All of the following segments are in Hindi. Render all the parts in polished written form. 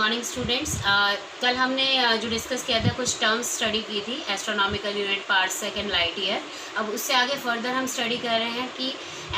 Morning students. कल हमने जो डिस्कस किया था कुछ टर्म्स स्टडी की थी, astronomical unit, part second, light year. अब उससे आगे फर्दर हम स्टडी कर रहे हैं कि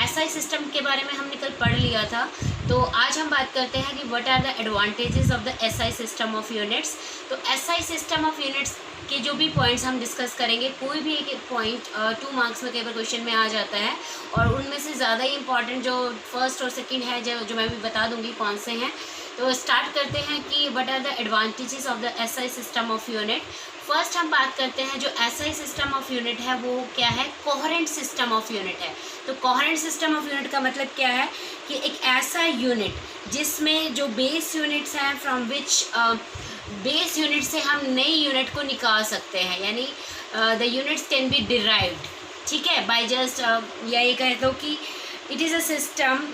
एसआई सिस्टम के बारे में हमने कल पढ़ लिया था। तो आज हम बात करते हैं कि what are the advantages of the SI system of units. तो एसआई सिस्टम ऑफ यूनिट्स के जो भी पॉइंट्स हम डिस्कस करेंगे, कोई भी एक पॉइंट 2 मार्क्स में कई बार क्वेश्चन में आ जाता है, और उनमें से ज़्यादा ही इंपॉर्टेंट जो फर्स्ट और सेकंड है जो मैं भी बता दूंगी कौन से हैं। तो स्टार्ट करते हैं कि what are the advantages of the SI system of unit. First हम बात करते हैं जो एसआई सिस्टम ऑफ यूनिट है वो क्या है, कोहेरेंट सिस्टम ऑफ यूनिट है। तो कोहेरेंट सिस्टम ऑफ यूनिट का मतलब क्या है कि एक ऐसा यूनिट जिसमें जो बेस यूनिट्स हैं फ्रॉम विच बेस यूनिट से हम नई यूनिट को निकाल सकते हैं, यानी the units can be derived, ठीक है, बाय जस्ट यही कह दो कि it is a system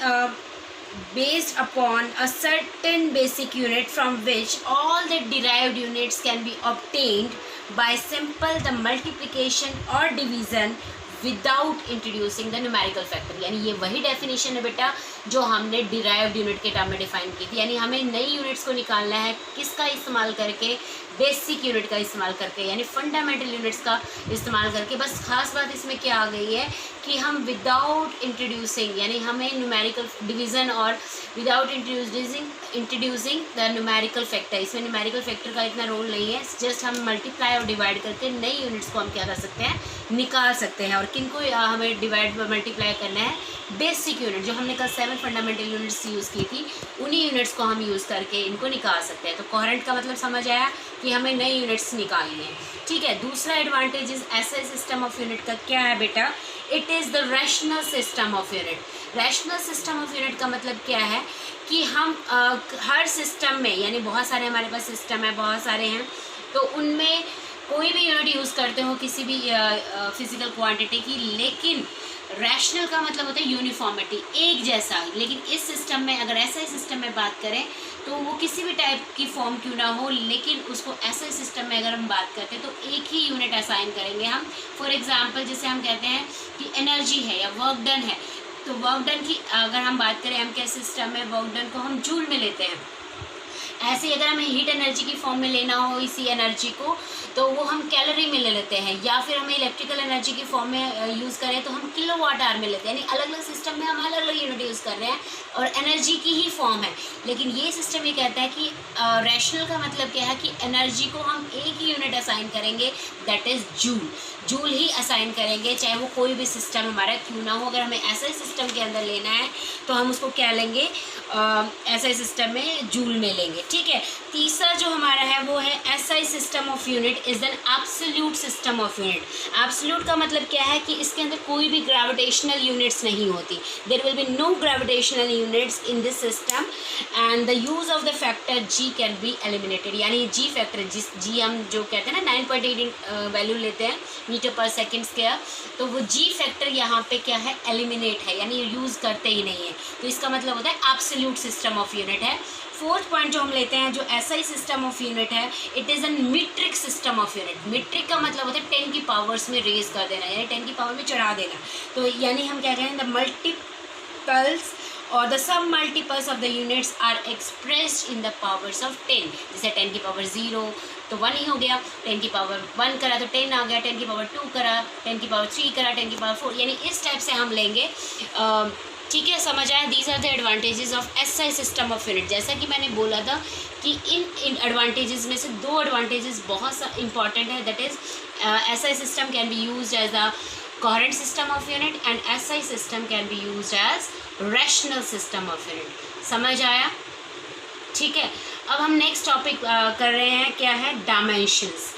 based upon a certain basic unit from which all the derived units can be obtained by simple the multiplication or division without introducing the numerical factor। यानी ये वही डेफिनेशन है बेटा जो हमने डिराइव्ड यूनिट के टर्म में डिफाइन की थी। यानी हमें नई यूनिट्स को निकालना है किसका इस्तेमाल करके, बेसिक यूनिट का इस्तेमाल करके, यानी फंडामेंटल यूनिट्स का इस्तेमाल करके। बस खास बात इसमें क्या आ गई है कि हम विदाउट इंट्रोड्यूसिंग, यानी हमें न्यूमेरिकल डिवीज़न और without introducing the numerical factor, इसमें न्यूमेरिकल फैक्टर का इतना रोल नहीं है। जस्ट हम मल्टीप्लाई और डिवाइड करके नई यूनिट्स को हम क्या कर सकते हैं, निकाल सकते हैं। और किनको हमें डिवाइड और मल्टीप्लाई करना है, बेसिक यूनिट जो हमने कल 7 फंडामेंटल यूनिट्स यूज़ की थी, उन्हीं यूनिट्स को हम यूज़ करके इनको निकाल सकते हैं। तो कोहेरेंट का मतलब समझ आया कि हमें नई यूनिट्स निकालनी है, ठीक है। दूसरा advantage SI system of unit का क्या है बेटा, it is the rational system of unit. Rational system of unit का मतलब क्या है कि हम हर सिस्टम में, यानी बहुत सारे हमारे पास सिस्टम है, बहुत सारे हैं, तो उनमें कोई भी यूनिट यूज़ करते हो किसी भी फिजिकल क्वांटिटी की, लेकिन रैशनल का मतलब होता है यूनिफॉर्मिटी, एक जैसा। लेकिन इस सिस्टम में, अगर ऐसा सिस्टम में बात करें तो वो किसी भी टाइप की फॉर्म क्यों ना हो, लेकिन उसको ऐसे सिस्टम में अगर हम बात करते हैं तो एक ही यूनिट असाइन करेंगे हम। फॉर एग्जांपल जैसे हम कहते हैं कि एनर्जी है या वर्क डन है, तो वर्क डन की अगर हम बात करें एम के सिस्टम में, वर्क डन को हम जूल में लेते हैं। ऐसे ही अगर हमें हीट एनर्जी की फॉर्म में लेना हो इसी एनर्जी को, तो वो हम कैलोरी में ले लेते हैं, या फिर हमें इलेक्ट्रिकल एनर्जी की फॉर्म में यूज़ करें तो हम किलोवाट आवर में लेते हैं। यानी अलग अलग सिस्टम में हम अलग अलग यूनिट यूज़ कर रहे हैं और एनर्जी की ही फॉर्म है। लेकिन ये सिस्टम ये कहता है कि रैशनल का मतलब क्या है कि एनर्जी को हम एक ही यूनिट असाइन करेंगे, that is joule. Joule he assign करेंगे, चाहे वो कोई भी सिस्टम हमारा क्यों ना हो। अगर हमें ऐसे सिस्टम के अंदर लेना है तो हम उसको क्या लेंगे, ऐसे सिस्टम में जूल में लेंगे, ठीक है। तीसरा जो हमारा है वो है SI system of unit is an absolute system of unit. Absolute का मतलब क्या है कि इसके अंदर कोई भी ग्रेविटेशनल यूनिट्स नहीं होती, there will be no gravitational units in this system and the use of the factor g can be eliminated. यानी जी फैक्टर, जिस जी हम जो कहते हैं ना 9.8 वैल्यू लेते हैं मीटर पर सेकेंड स्क्वायर, तो वो जी फैक्टर यहाँ पे क्या है, एलिमिनेट है, यानी यूज़ करते ही नहीं है। तो इसका मतलब होता है एब्सोल्यूट सिस्टम ऑफ यूनिट है। फोर्थ पॉइंट जो हम लेते हैं जो एसआई सिस्टम ऑफ यूनिट है, it is an metric system of unit. Metric का मतलब होता है 10 की पावर्स में रेज कर देना, यानी 10 की पावर में चढ़ा देना। तो यानी हम क्या कहें, द मल्टीपल्स और the sub multiples of the units are expressed in the powers of 10। जैसे 10 की पावर 0 तो 1 ही हो गया, 10 की पावर 1 करा तो 10 आ गया, 10 की पावर 2 करा, 10 की पावर 3 करा, 10 की पावर 4, यानी इस टाइप से हम लेंगे, ठीक है। समझ आया। These are the advantages of SI system of unit. जैसा कि मैंने बोला था कि इन एडवांटेजेस में से 2 एडवांटेजेस बहुत सा इंपॉर्टेंट है, that is SI system can be used as a coherent system of unit and SI system can be used as rational system of unit. समझ आया, ठीक है। अब हम नेक्स्ट टॉपिक कर रहे हैं, क्या है, डायमेंशंस।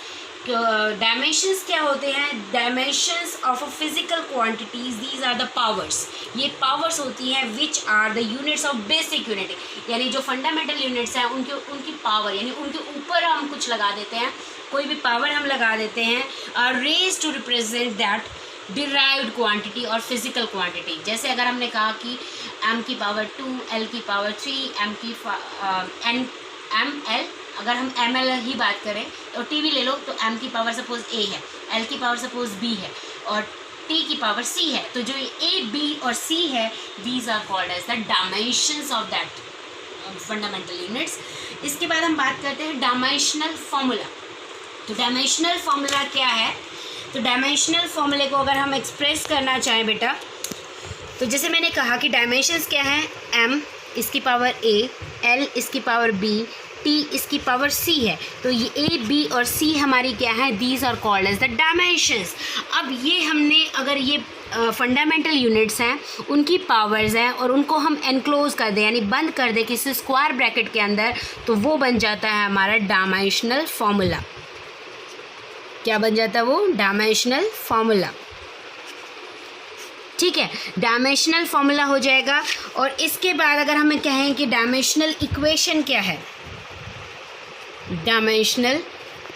डायमेंशंस क्या होते हैं, dimensions of a physical quantities, these are the powers. ये पावर्स होती हैं which are the units of basic unit, यानी जो फंडामेंटल यूनिट्स हैं उनकी पावर, यानी उनके ऊपर हम कुछ लगा देते हैं, कोई भी पावर हम लगा देते हैं, are raise to represent that derived quantity और फिजिकल क्वांटिटी। जैसे अगर हमने कहा कि m की पावर 2, l की पावर 3, ml, अगर हम ml ही बात करें तो t भी ले लो, तो m की पावर सपोज a है, l की पावर सपोज b है और t की पावर c है। तो जो a, b और c है, these are called as the dimensions of that fundamental units. इसके बाद हम बात करते हैं डायमेंशनल फार्मूला। तो डायमेंशनल फार्मूला क्या है? तो डायमेंशनल फार्मूले को अगर हम एक्सप्रेस करना चाहें बेटा, तो जैसे मैंने कहा कि डायमेंशंस क्या हैं, m इसकी पावर a, l इसकी पावर b, t इसकी पावर c है। तो ये a, b और c हमारी क्या है, these are called as the dimensions. अब ये हमने अगर ये फंडामेंटल यूनिट्स हैं, उनकी पावर्स हैं और उनको हम एनक्लोज कर दें यानी बंद कर दें किसी स्क्वायर ब्रैकेट के अंदर, तो वो बन जाता है हमारा डायमेंशनल फार्मूला। क्या बन जाता है वो? Dimensional formula. ठीक है, डायमेंशनल फार्मूला हो जाएगा। और इसके बाद अगर हमें कहें कि डायमेंशनल इक्वेशन क्या है, डायमेंशनल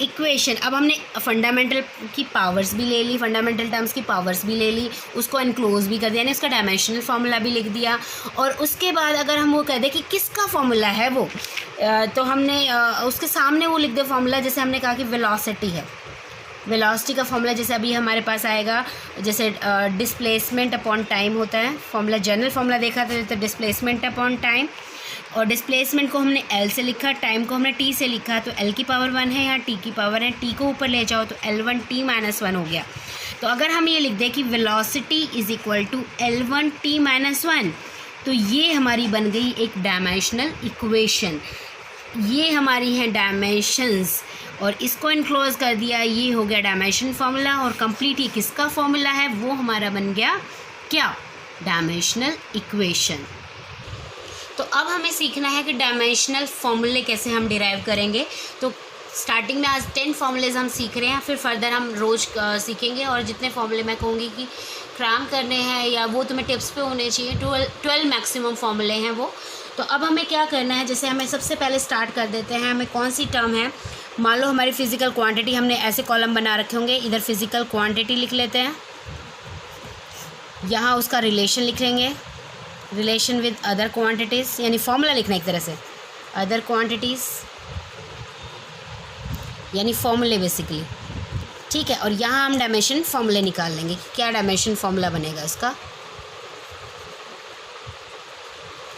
इक्वेशन, अब हमने फंडामेंटल की पावर्स भी ले ली, फंडामेंटल टर्म्स की पावर्स भी ले ली, उसको एनक्लोज भी कर दिया यानी उसका डायमेंशनल फार्मूला भी लिख दिया। और उसके बाद अगर हम वो कह दें कि किसका फार्मूला है वो, तो हमने उसके सामने वो लिख दे फार्मूला। जैसे हमने कहा कि वेलोसिटी है, वेलोसिटी का फॉर्मूला जैसे अभी हमारे पास आएगा, जैसे डिस्प्लेसमेंट अपॉन टाइम होता है फॉर्मूला, जनरल फॉर्मूला देखा था तो डिस्प्लेसमेंट अपॉन टाइम, और डिस्प्लेसमेंट को हमने L से लिखा, टाइम को हमने T से लिखा, तो L की पावर 1 है, यहाँ T की पावर है, T को ऊपर ले जाओ तो L1T-1 हो गया। तो अगर हम ये लिख दें कि velocity is equal to L1T-1, तो ये हमारी बन गई एक डायमेंशनल इक्वेशन। ये हमारी हैं डायमेंशंस और इसको इनक्लोज कर दिया, ये हो गया डायमेंशन फार्मूला। और कंप्लीट ये किसका फार्मूला है, वो हमारा बन गया क्या, डायमेंशनल इक्वेशन। तो अब हमें सीखना है कि डायमेंशनल फार्मूले कैसे हम डिराइव करेंगे। तो स्टार्टिंग में आज 10 फार्मूलेज हम सीख रहे हैं, फिर फर्दर हम रोज़ सीखेंगे। और जितने फार्मूले मैं कहूँगी कि क्रैम करने हैं या वो तुम्हें टिप्स पे होने चाहिए, 12 मैक्सिमम फार्मूले हैं वो। तो अब हमें क्या करना है, जैसे हमें सबसे पहले स्टार्ट कर देते हैं, हमें कौन सी टर्म है, मान लो हमारी फिजिकल क्वांटिटी, हमने ऐसे कॉलम बना रखे होंगे, इधर फिजिकल क्वांटिटी लिख लेते हैं, यहाँ उसका रिलेशन लिख लेंगे, रिलेशन विद अदर क्वांटिटीज़, यानी फॉर्मूला लिखना एक तरह से, अदर क्वांटिटीज़ यानी फॉर्मूले बेसिकली। ठीक है, और यहाँ हम डायमेंशन फॉर्मूले निकाल लेंगे कि क्या डायमेंशन फॉर्मूला बनेगा इसका,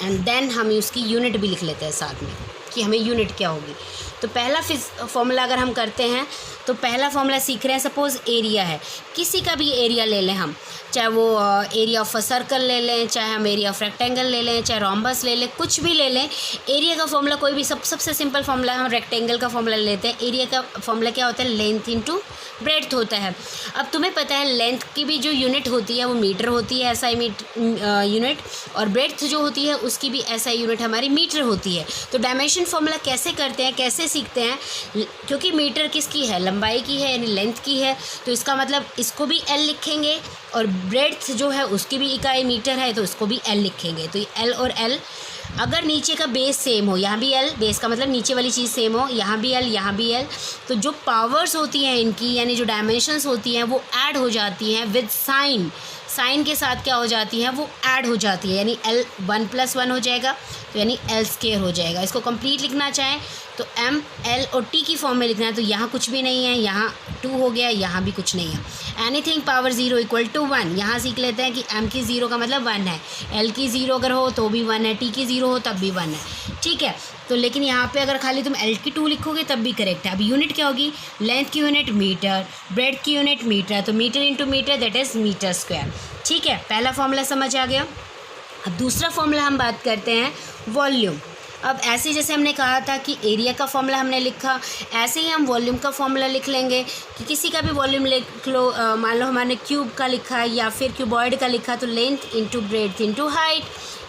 एंड देन हम उसकी यूनिट भी लिख लेते हैं साथ में कि हमें यूनिट क्या होगी। तो पहला फॉर्मूला अगर हम करते हैं, तो पहला फॉर्मूला सीख रहे हैं, सपोज़ एरिया है, किसी का भी एरिया ले लें हम, चाहे वो एरिया ऑफ अ सर्कल ले लें, चाहे हम एरिया ऑफ रेक्टेंगल ले लें, चाहे रोम्बस ले लें, कुछ भी ले लें। एरिया का फॉर्मूला कोई भी सबसे सिंपल फॉर्मूला हम रेक्टेंगल का फॉर्मूला लेते हैं। एरिया का फॉर्मूला क्या होता है, लेंथ इंटू ब्रेड्थ होता है। अब तुम्हें पता है लेंथ की भी जो यूनिट होती है वो मीटर होती है, SI यूनिट, और ब्रेड्थ जो होती है उसकी भी SI यूनिट हमारी मीटर होती है। तो डायमेंशन फॉर्मूला कैसे करते हैं, कैसे सीखते हैं, क्योंकि मीटर किसकी है, लंबाई की है यानी लेंथ की है, तो इसका मतलब इसको भी L लिखेंगे, और ब्रेड्थ जो है उसकी भी इकाई मीटर है तो उसको भी L लिखेंगे। तो ये L और L, अगर नीचे का बेस सेम हो, यहाँ भी L, बेस का मतलब नीचे वाली चीज़ सेम हो, यहाँ भी L, यहाँ भी L, तो जो पावर्स होती हैं इनकी यानी जो डायमेंशंस होती हैं वो ऐड हो जाती हैं विद साइन, साइन के साथ क्या हो जाती हैं, वो ऐड हो जाती है, यानी L 1 + 1 हो जाएगा, तो यानी L² हो जाएगा। इसको कंप्लीट लिखना चाहें तो M, L और T की फॉर्म में लिखना है, तो यहाँ कुछ भी नहीं है, यहाँ 2 हो गया, यहाँ भी कुछ नहीं है। एनीथिंग पावर 0 = 1, यहाँ सीख लेते हैं कि M की 0 का मतलब 1 है, L की 0 अगर हो तो भी 1 है, T की 0 हो तब भी 1 है। ठीक है, तो लेकिन यहाँ पे अगर खाली तुम L की 2 लिखोगे तब भी करेक्ट है। अब यूनिट क्या होगी, लेंथ की यूनिट मीटर, ब्रेड्थ की यूनिट मीटर, तो metre into metre that is metre square. ठीक है, पहला फॉर्मूला समझ आ गया। अब दूसरा फॉर्मूला हम बात करते हैं वॉल्यूम। अब ऐसे जैसे हमने कहा था कि एरिया का फॉर्मूला हमने लिखा, ऐसे ही हम वॉल्यूम का फॉर्मूला लिख लेंगे कि किसी का भी वॉल्यूम लिख लो, मान लो हमने क्यूब का लिखा है या फिर क्यूबॉइड का लिखा, तो length into breadth into height,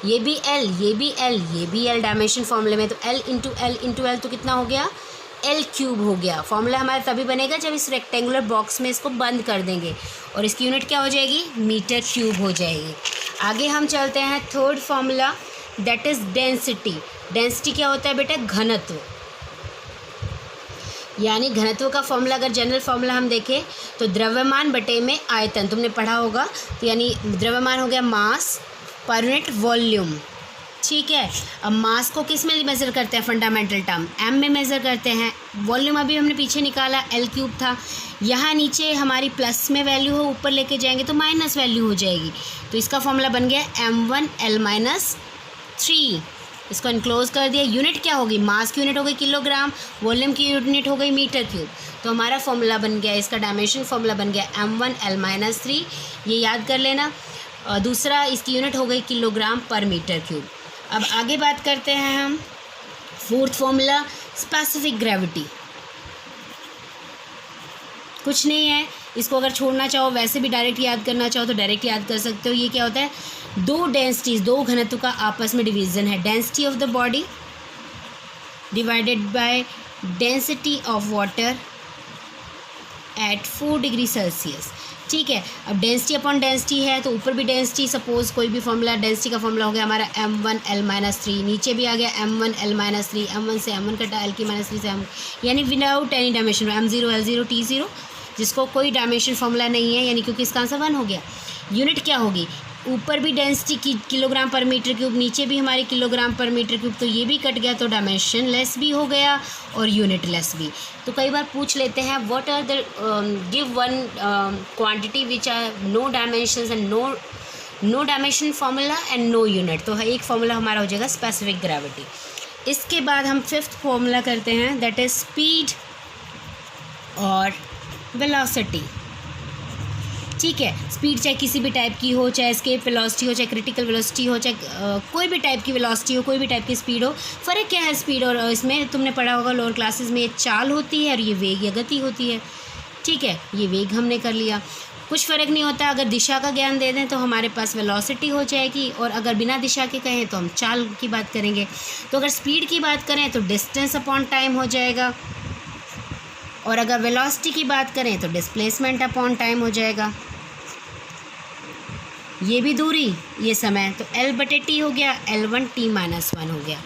ये भी L, ये भी L, ये भी L डायमेंशन फॉर्मूले में, तो L into L into L तो कितना हो गया, L³ हो गया। फॉर्मूला हमारा तभी बनेगा जब इस रेक्टेंगुलर बॉक्स में इसको बंद कर देंगे और इसकी यूनिट क्या हो जाएगी, मीटर³ हो जाएगी। आगे हम चलते हैं third formula, that is density. Density क्या होता है बेटा, घनत्व, यानी घनत्व का फॉर्मूला अगर जनरल फॉर्मूला हम देखें तो द्रव्यमान बटे में आयतन, तुमने पढ़ा होगा, तो यानी द्रव्यमान हो गया मास पर यूनिट वॉल्यूम। ठीक है, अब मास को किस में मेज़र करते हैं, फंडामेंटल टर्म M में मेज़र करते हैं। वॉल्यूम अभी हमने पीछे निकाला L³ था, यहाँ नीचे हमारी प्लस में वैल्यू हो, ऊपर लेके जाएंगे तो माइनस वैल्यू हो जाएगी, तो इसका फॉर्मूला बन गया M1L-3। इसको इनक्लोज कर दिया। यूनिट क्या होगी, मास की यूनिट हो गई किलोग्राम, वॉल्यूम की यूनिट हो गई मीटर क्यूब। तो हमारा फॉर्मूला बन गया, इसका डायमेंशन फॉर्मूला बन गया m1l-3, ये याद कर लेना। दूसरा इसकी यूनिट हो गई किलोग्राम पर मीटर क्यूब। अब आगे बात करते हैं हम फोर्थ फॉर्मूला, स्पेसिफिक ग्रेविटी। कुछ नहीं है, इसको अगर छोड़ना चाहो, वैसे भी डायरेक्ट याद करना चाहो तो डायरेक्ट याद कर सकते हो। ये क्या होता है, दो डेंसिटीज, दो घनत्व का आपस में डिवीजन है। Density of the body divided by density of water at 4 degree Celsius. ठीक है, अब डेंसिटी अपॉन डेंसिटी है तो ऊपर भी डेंसिटी, सपोज कोई भी फॉर्मूला, डेंसिटी का फॉर्मूला हो गया हमारा m1l-3, नीचे भी आ गया m1l-3, m1 से m1 कटा, l-3 से m, यानी without any dimension, m0 l0 t0, जिसको कोई डायमेंशन फॉर्मूला नहीं है, यानी क्योंकि इसका आंसर 1 हो गया। यूनिट क्या होगी, ऊपर भी डेंसिटी की किलोग्राम पर मीटर क्यूब, नीचे भी हमारे किलोग्राम पर मीटर क्यूब, तो ये भी कट गया तो डायमेंशन लेस भी हो गया और यूनिट लेस भी। तो कई बार पूछ लेते हैं what are the give one quantity which are no dimensions and no dimension formula and no unit. तो एक फार्मूला हमारा हो जाएगा स्पेसिफिक ग्रेविटी। इसके बाद हम फिफ्थ फार्मूला करते हैं, दैट इज स्पीड और वेलोसिटी। ठीक है, स्पीड चाहे किसी भी टाइप की हो, चाहे एस्केप वेलोसिटी हो, चाहे क्रिटिकल वेलोसिटी हो, चाहे कोई भी टाइप की वेलोसिटी हो, कोई भी टाइप की स्पीड हो। फ़र्क क्या है स्पीड और इसमें, तुमने पढ़ा होगा लोअर क्लासेस में, ये चाल होती है और ये वेग या गति होती है। ठीक है, ये वेग हमने कर लिया, कुछ फ़र्क नहीं होता। अगर दिशा का ज्ञान दे दें तो हमारे पास वेलोसिटी हो जाएगी, और अगर बिना दिशा के कहें तो हम चाल की बात करेंगे। तो अगर स्पीड की बात करें तो डिस्टेंस अपॉन टाइम हो जाएगा, और अगर वेलोसिटी की बात करें तो डिस्प्लेसमेंट अपॉन टाइम हो जाएगा। ये भी दूरी, ये समय, तो L/T हो गया, L1t-1 हो गया।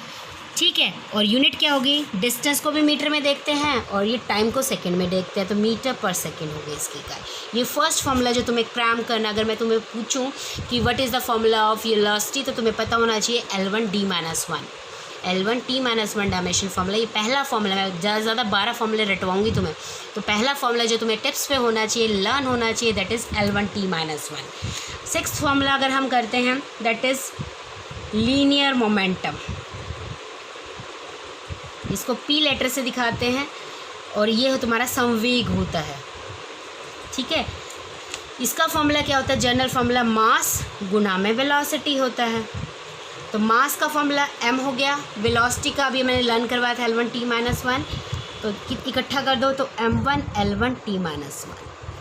ठीक है, और यूनिट क्या होगी, डिस्टेंस को भी मीटर में देखते हैं और ये टाइम को सेकंड में देखते हैं, तो मीटर पर सेकंड हो गया इसकी इकाई। ये फर्स्ट फॉर्मूला जो तुम्हें क्रैम करना, अगर मैं तुम्हें पूछूं कि what is the formula of velocity, तो तुम्हें पता होना चाहिए L1d-1, L1t-1 डायमेंशन फार्मूला। ये पहला फार्मूला, मैं ज़्यादा से ज़्यादा 12 फार्मूले रटवाऊंगी तुम्हें, तो पहला फार्मूला जो तुम्हें टिप्स पे होना चाहिए, लर्न होना चाहिए, that is L1t-1। Sixth formula अगर हम करते हैं, दैट इज़ लीनियर मोमेंटम। इसको P लेटर से दिखाते हैं, और ये तुम्हारा संवेग होता है। ठीक है, इसका फॉर्मूला क्या होता है, जनरल फार्मूला मास गुना में वेलोसिटी होता है। तो मास का फॉर्मूला m हो गया, वेलोसिटी का अभी मैंने लर्न करवाया था L1t-1, तो इकट्ठा कर दो तो m1l1t-1।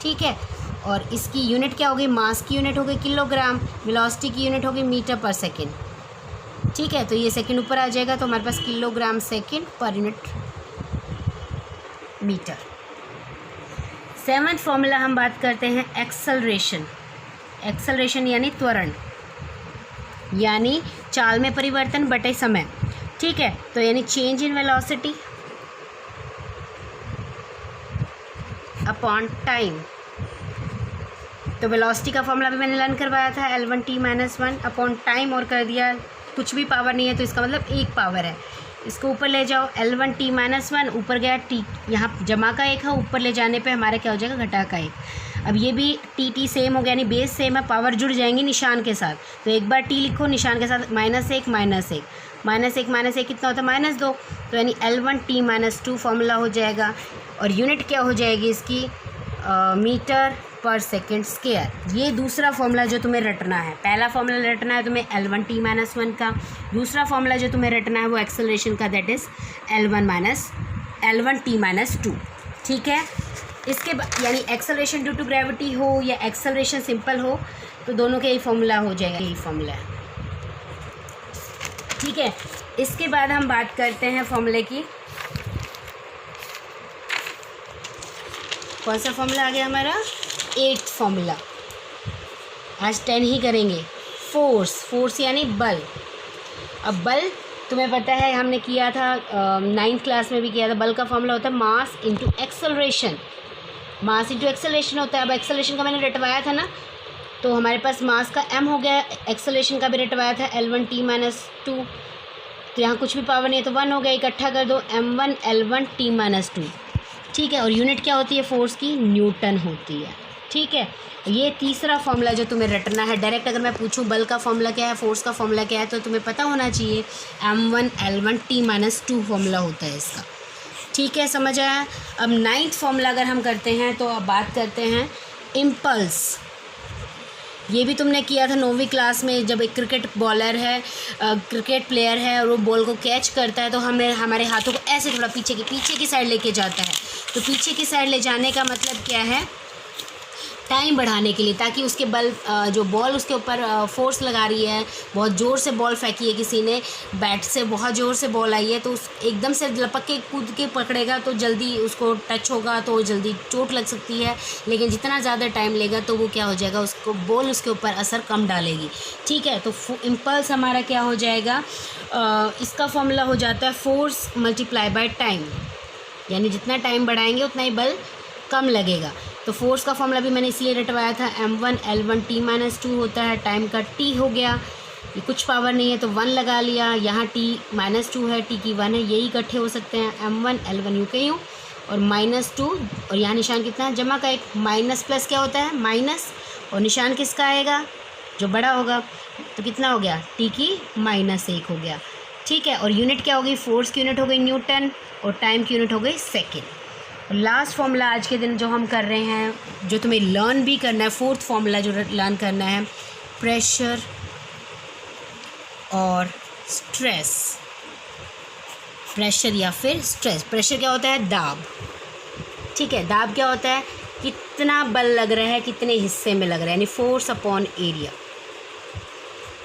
ठीक है, और इसकी यूनिट क्या होगी, मास की यूनिट हो गई किलोग्राम, वेलोसिटी की यूनिट होगी मीटर पर सेकेंड। ठीक है, तो ये सेकेंड ऊपर आ जाएगा, तो हमारे पास किलोग्राम सेकेंड पर यूनिट मीटर। सेवन्थ फॉर्मूला हम बात करते हैं एक्सेलरेशन। एक्सेलरेशन यानी त्वरण, यानी चाल में परिवर्तन बटे समय। ठीक है, तो यानी change in velocity upon time. तो वेलोसिटी का फॉर्मूला भी मैंने लर्न करवाया था, L1t-1 अपॉन टाइम, और कर दिया कुछ भी पावर नहीं है तो इसका मतलब एक पावर है। इसको ऊपर ले जाओ, L1t-1 ऊपर गया t, यहाँ जमा का एक है, ऊपर ले जाने पे हमारा क्या हो जाएगा, घटा का एक। अब ये भी टी सेम हो गया, यानी बेस सेम है, पावर जुड़ जाएंगी निशान के साथ। तो एक बार t लिखो निशान के साथ, -1 -1 कितना होता है, -2, तो यानी L1t-2 फार्मूला हो जाएगा। और यूनिट क्या हो जाएगी इसकी, मीटर पर सेकेंड स्क्वायर। ये दूसरा फॉर्मूला जो तुम्हें रटना है। पहला फॉर्मूला रटना है तुम्हें L1t-1 का, दूसरा फॉर्मूला जो तुम्हें रटना है वो एक्सेलरेशन का, दैट इज़ L1t-2। ठीक है, इसके यानी एक्सेलरेशन ड्यू टू ग्रेविटी हो या एक्सेलरेशन सिंपल हो, तो दोनों का यही फॉर्मूला हो जाएगा, यही फॉर्मूला है। ठीक है, इसके बाद हम बात करते हैं फॉर्मूले की। कौन सा फॉर्मूला आ गया हमारा, 8th फॉर्मूला। आज 10 ही करेंगे। फोर्स यानी बल। अब बल तुम्हें पता है, हमने किया था 9th क्लास में भी किया था। बल का फॉर्मूला होता है mass into acceleration. Mass into acceleration होता है। अब एक्सेलरेशन का मैंने रटवाया था ना, तो हमारे पास मास का m हो गया, एक्सेलरेशन का भी रटवाया था L1t-2, तो यहाँ कुछ भी पावर नहीं है तो 1 हो गया। इकट्ठा कर दो, m1l1t-2। ठीक है, और यूनिट क्या होती है फोर्स की, न्यूटन होती है। ठीक है, ये तीसरा फॉर्मूला जो तुम्हें रटना है। डायरेक्ट अगर मैं पूछूं बल का फॉर्मूला क्या है, फोर्स का फॉर्मूला क्या है, तो तुम्हें पता होना चाहिए m1L1T-2 फॉर्मूला होता है इसका। ठीक है, समझ आया। अब 9th फॉर्मूला अगर हम करते हैं तो अब बात करते हैं इम्पल्स। ये भी तुमने किया था 9वीं क्लास में, जब एक क्रिकेट बॉलर है, क्रिकेट प्लेयर है और वो बॉल को कैच करता है तो हमें हमारे हाथों को ऐसे थोड़ा पीछे की साइड लेके जाता है। तो पीछे की साइड ले जाने का मतलब क्या है, टाइम बढ़ाने के लिए, ताकि उसके बल जो बॉल उसके ऊपर फोर्स लगा रही है, बहुत ज़ोर से बॉल फेंकी है किसी ने, बैट से बहुत ज़ोर से बॉल आई है, तो उस एकदम से लपक के कूद के पकड़ेगा तो जल्दी उसको टच होगा तो जल्दी चोट लग सकती है। लेकिन जितना ज़्यादा टाइम लेगा तो वो क्या हो जाएगा, उसको बॉल उसके ऊपर असर कम डालेगी। ठीक है, तो इम्पल्स हमारा क्या हो जाएगा, इसका फॉर्मूला हो जाता है फोर्स मल्टीप्लाई बाय टाइम, यानी जितना टाइम बढ़ाएंगे उतना ही बल कम लगेगा। तो फोर्स का फॉर्मूला भी मैंने इसलिए रटवाया था, m1L1T-2 होता है, टाइम का t हो गया, ये कुछ पावर नहीं है तो 1 लगा लिया, यहाँ t-2 है, t की 1 है, यही इकट्ठे हो सकते हैं, m1L1 यूँ के यूँ और -2, और यहाँ निशान कितना है, जमा का एक, माइनस प्लस क्या होता है माइनस, और निशान किसका आएगा, जो बड़ा होगा, तो कितना हो गया, t की -1 हो गया। ठीक है, और यूनिट क्या हो गई, फोर्स की यूनिट हो गई न्यूटन और टाइम की यूनिट हो गई सेकेंड। लास्ट फॉर्मूला आज के दिन जो हम कर रहे हैं, जो तुम्हें लर्न भी करना है, 4th फॉर्मूला जो लर्न करना है, प्रेशर और स्ट्रेस। प्रेशर या फिर स्ट्रेस। प्रेशर क्या होता है, दाब। ठीक है, दाब क्या होता है, कितना बल लग रहा है, कितने हिस्से में लग रहा है, यानी फोर्स अपॉन एरिया।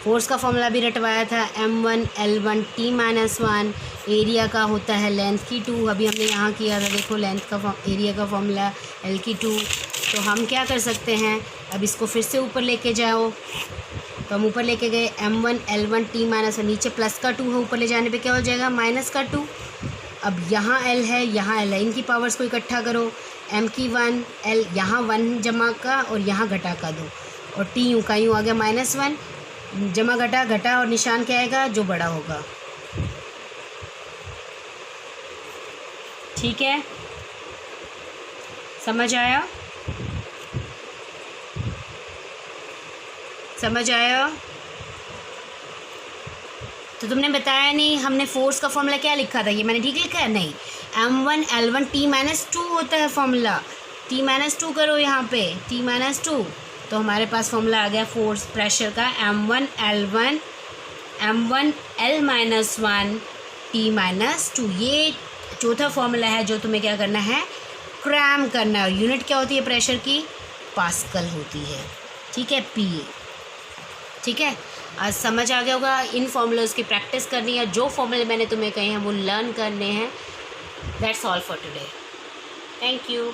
फोर्स का फॉर्मूला भी रटवाया था, m1L1T-1, एरिया का होता है लेंथ की 2, अभी हमने यहाँ किया था, देखो लेंथ का एरिया का फॉर्मूला L की 2। तो हम क्या कर सकते हैं, अब इसको फिर से ऊपर लेके जाओ, तो हम ऊपर लेके गए, m1L1T- और नीचे प्लस का 2 है, ऊपर ले जाने पे क्या हो जाएगा, माइनस का 2। अब यहाँ L है, यहाँ L है, इनकी पावर्स को इकट्ठा करो, m की 1, L यहाँ 1 जमा का और यहाँ घटा का 2, और t यूँ का यूँ आ गया -1, जमा घटा और निशान क्या आएगा, जो बड़ा होगा। ठीक है, समझ आया, समझ आया। तो तुमने बताया नहीं, हमने फोर्स का फॉर्मूला क्या लिखा था, ये मैंने ठीक लिखा है, नहीं, m1L1T-2 होता है फॉर्मूला, T-2 करो यहाँ पे, T-2, तो हमारे पास फॉर्मूला आ गया फोर्स प्रेशर का, m1L1T-2। ये चौथा फॉर्मूला है जो तुम्हें क्या करना है, क्रैम करना है। यूनिट क्या होती है प्रेशर की, पास्कल होती है। ठीक है, PA। ठीक है, आज समझ आ गया होगा। इन फॉर्मूलाज की प्रैक्टिस करनी है, जो फॉर्मूले मैंने तुम्हें कहे हैं वो लर्न करने हैं। That's all for today, thank you.